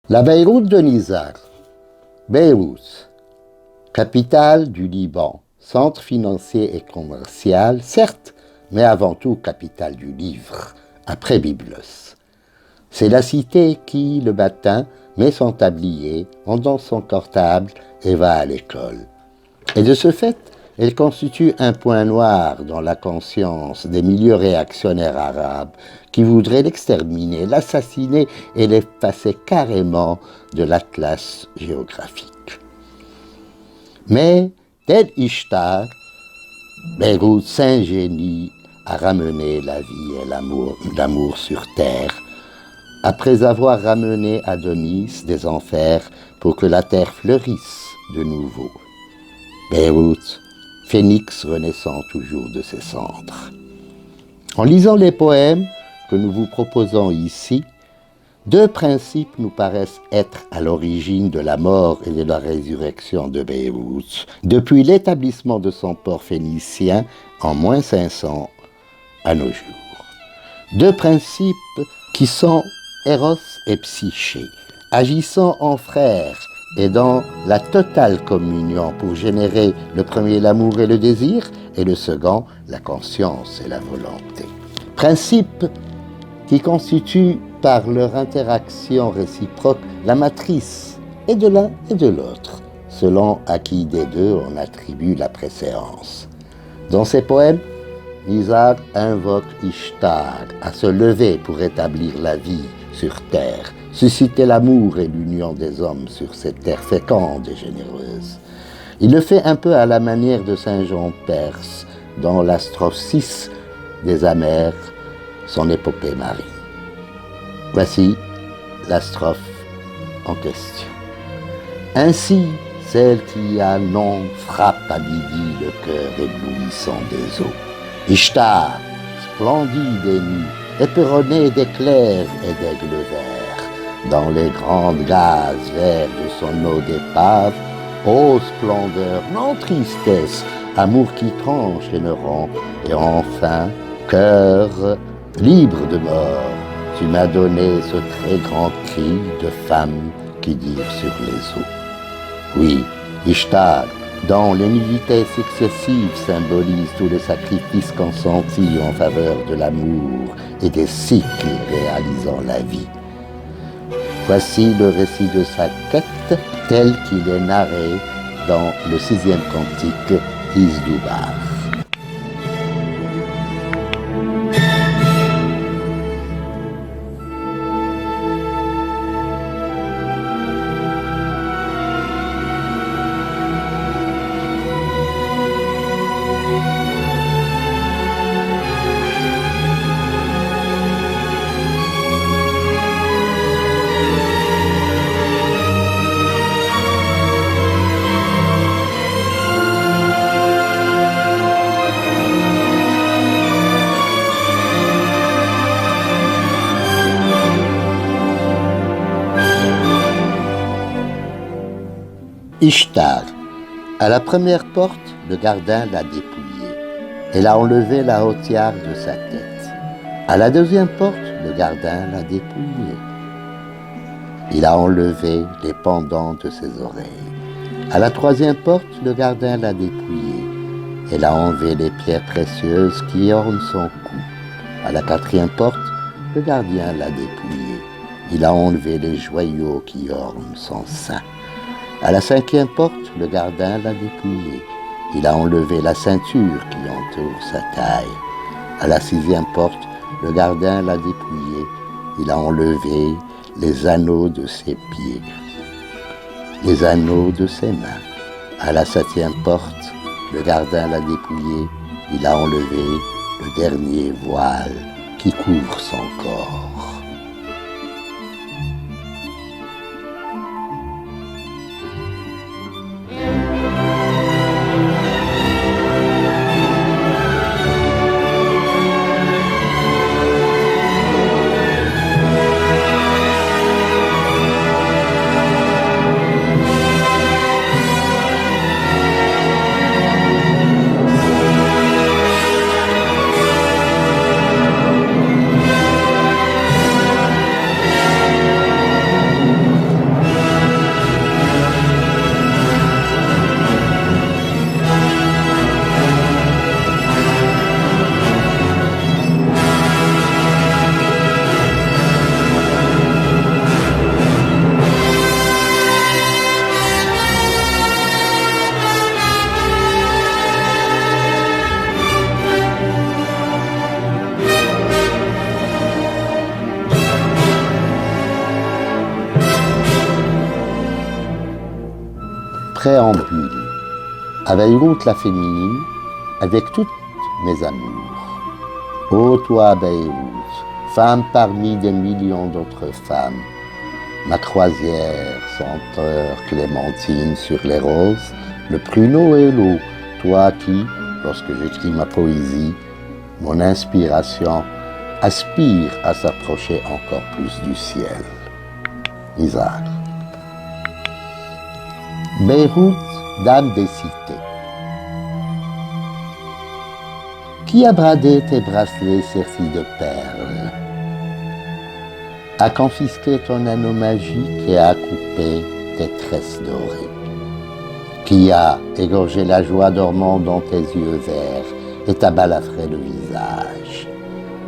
La Beyrouth de Nizar. Beyrouth, capitale du Liban, centre financier et commercial, certes, mais avant tout capitale du livre, après Byblos. C'est la cité qui, le matin, met son tablier, endosse son cartable et va à l'école. Et de ce fait, elle constitue un point noir dans la conscience des milieux réactionnaires arabes qui voudraient l'exterminer, l'assassiner et l'effacer carrément de l'atlas géographique. Mais, tel Ishtar, Beyrouth s'ingénie à ramener la vie et l'amour sur terre, après avoir ramené Adonis des enfers pour que la terre fleurisse de nouveau. Beyrouth, phénix renaissant toujours de ses cendres. En lisant les poèmes que nous vous proposons ici, deux principes nous paraissent être à l'origine de la mort et de la résurrection de Beyrouth, depuis l'établissement de son port phénicien en moins 500 à nos jours. Deux principes qui sont Eros et Psyché, agissant en frères et dans la totale communion pour générer le premier l'amour et le désir, et le second la conscience et la volonté. Principes qui constituent par leur interaction réciproque la matrice et de l'un et de l'autre, selon à qui des deux on attribue la préséance. Dans ses poèmes, Nizar invoque Ishtar à se lever pour établir la vie sur terre, susciter l'amour et l'union des hommes sur cette terre féconde et généreuse. Il le fait un peu à la manière de Saint Jean Perse, dans la strophe 6 des Amers, son épopée marine. Voici la strophe en question. Ainsi, celle qui à nom frappe à midi le cœur éblouissant des eaux. Ishtar, splendide et nue, éperonnée d'éclairs et d'aigles verts, dans les grandes gazes verts de son eau d'épave, ô splendeur, non tristesse, amour qui tranche et ne rompt, et enfin, cœur libre de mort, tu m'as donné ce très grand cri de femme qui dirent sur les eaux. Oui, Ishtar, dont les nudités successives symbolisent tous les sacrifices consentis en faveur de l'amour et des cycles réalisant la vie. Voici le récit de sa quête tel qu'il est narré dans le 6e cantique Isdoubar. Ishtar. À la première porte, le gardien l'a dépouillée. Elle a enlevé la hautière de sa tête. À la deuxième porte, le gardien l'a dépouillée. Il a enlevé les pendants de ses oreilles. À la troisième porte, le gardien l'a dépouillée. Elle a enlevé les pierres précieuses qui ornent son cou. À la quatrième porte, le gardien l'a dépouillée. Il a enlevé les joyaux qui ornent son sein. À la cinquième porte, le gardien l'a dépouillé. Il a enlevé la ceinture qui entoure sa taille. À la sixième porte, le gardien l'a dépouillé. Il a enlevé les anneaux de ses pieds, les anneaux de ses mains. À la septième porte, le gardien l'a dépouillé. Il a enlevé le dernier voile qui couvre son corps. Préambule. À Beyrouth la féminine, avec toutes mes amours. Ô toi Beyrouth, femme parmi des millions d'autres femmes, ma croisière, senteur clémentine sur les roses, le pruneau et l'eau, toi qui, lorsque j'écris ma poésie, mon inspiration aspire à s'approcher encore plus du ciel. Isaac. Beyrouth, dame des cités. Qui a bradé tes bracelets sertis de perles, a confisqué ton anneau magique et a coupé tes tresses dorées? Qui a égorgé la joie dormant dans tes yeux verts et t'a balafré le visage?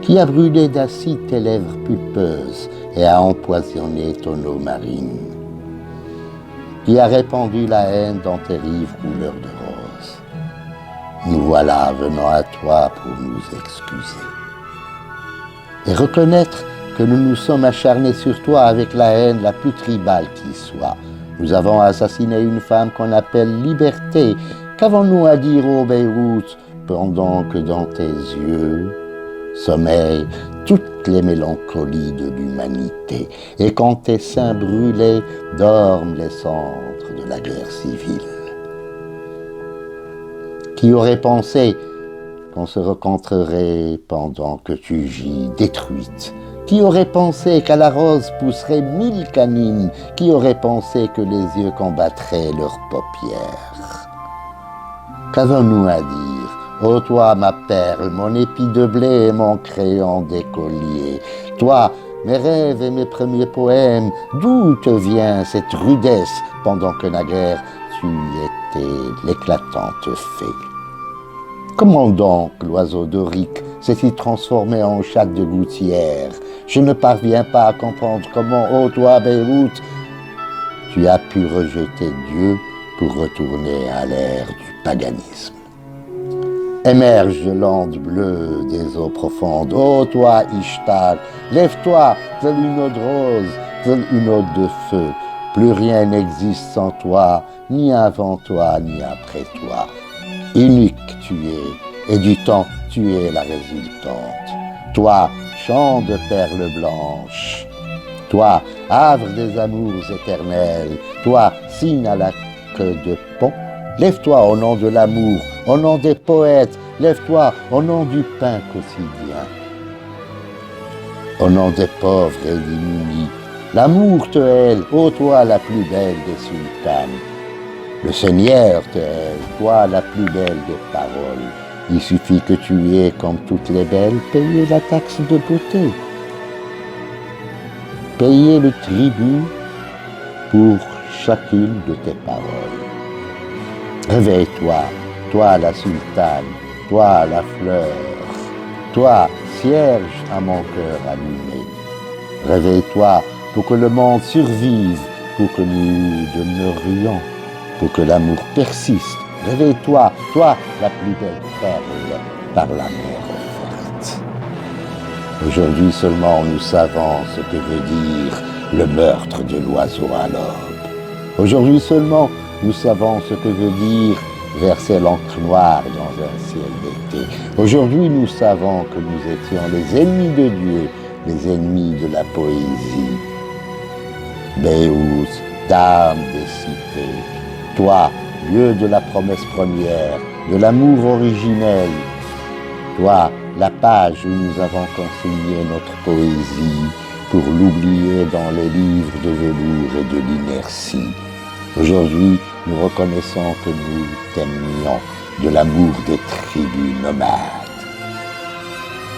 Qui a brûlé d'acide tes lèvres pulpeuses et a empoisonné ton eau marine? Qui a répandu la haine dans tes rives couleur de rose? Nous voilà venant à toi pour nous excuser et reconnaître que nous nous sommes acharnés sur toi avec la haine la plus tribale qui soit. Nous avons assassiné une femme qu'on appelle Liberté. Qu'avons-nous à dire au Beyrouth pendant que dans tes yeux sommeillent toutes les mélancolies de l'humanité et quand tes seins brûlés dorment les cendres de la guerre civile? Qui aurait pensé qu'on se rencontrerait pendant que tu gis détruite? Qui aurait pensé qu'à la rose pousseraient 1000 canines? Qui aurait pensé que les yeux combattraient leurs paupières? Qu'avons-nous à dire? Ô toi, ma perle, mon épi de blé et mon crayon d'écolier, toi, mes rêves et mes premiers poèmes, d'où te vient cette rudesse pendant que naguère tu étais l'éclatante fée? Comment donc l'oiseau dorique s'est-il transformé en chatte de gouttière? Je ne parviens pas à comprendre comment, ô toi Beyrouth, tu as pu rejeter Dieu pour retourner à l'ère du paganisme. Émerge de l'onde bleue des eaux profondes, ô toi Ishtar, lève-toi, telle une eau de rose, telle une eau de feu. Plus rien n'existe sans toi, ni avant toi, ni après toi. Unique tu es, et du temps tu es la résultante. Toi, champ de perles blanches, toi, havre des amours éternels, toi, signe à la queue de pont, lève-toi au nom de l'amour, au nom des poètes, lève-toi au nom du pain quotidien. Au nom des pauvres et démunis, l'amour te hèle, ô toi la plus belle des sultanes. Le Seigneur te hèle, toi la plus belle des paroles. Il suffit que tu aies, comme toutes les belles, payé la taxe de beauté. Payé le tribut pour chacune de tes paroles. Réveille-toi, toi la sultane, toi la fleur, toi cierge à mon cœur allumé. Réveille-toi pour que le monde survive, pour que nous demeurions, pour que l'amour persiste. Réveille-toi, toi la plus belle perle par la mer offerte. Aujourd'hui seulement nous savons ce que veut dire le meurtre de l'oiseau à l'aube. Aujourd'hui seulement nous savons ce que veut dire verser l'encre noire dans un ciel d'été. Aujourd'hui nous savons que nous étions les ennemis de Dieu, les ennemis de la poésie. Beyrouth, dame des cités, toi, lieu de la promesse première, de l'amour originel, toi, la page où nous avons consigné notre poésie pour l'oublier dans les livres de velours et de l'inertie. Aujourd'hui, nous reconnaissons que nous t'aimions de l'amour des tribus nomades.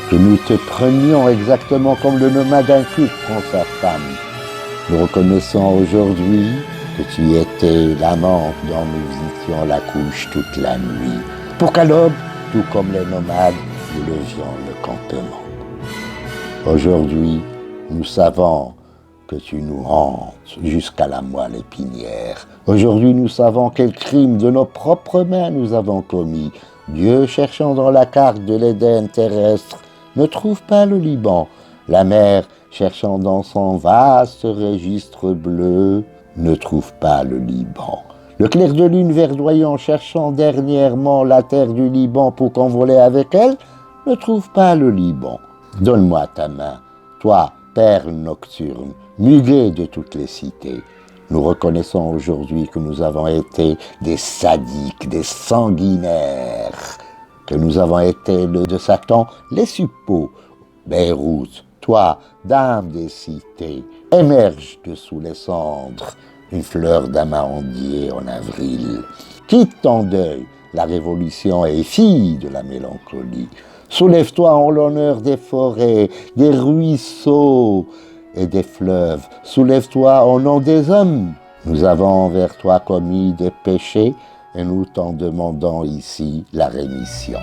Que nous te prenions exactement comme le nomade inculte prend sa femme. Nous reconnaissons aujourd'hui que tu étais l'amante dont nous étions la couche toute la nuit, pour qu'à l'aube, tout comme les nomades, nous levions le campement. Aujourd'hui, nous savons que tu nous hantes jusqu'à la moelle épinière. Aujourd'hui, nous savons quel crime de nos propres mains nous avons commis. Dieu, cherchant dans la carte de l'Éden terrestre, ne trouve pas le Liban. La mer, cherchant dans son vaste registre bleu, ne trouve pas le Liban. Le clair de lune verdoyant cherchant dernièrement la terre du Liban pour convoler avec elle, ne trouve pas le Liban. Donne-moi ta main, toi, perle nocturne, muguet de toutes les cités. Nous reconnaissons aujourd'hui que nous avons été des sadiques, des sanguinaires, que nous avons été de Satan les suppôts. Beyrouth, toi, dame des cités, émerge de sous les cendres, une fleur d'amandier en avril. Quitte ton deuil, la révolution est fille de la mélancolie. Soulève-toi en l'honneur des forêts, des ruisseaux et des fleuves. Soulève-toi au nom des hommes. Nous avons envers toi commis des péchés et nous t'en demandons ici la rémission.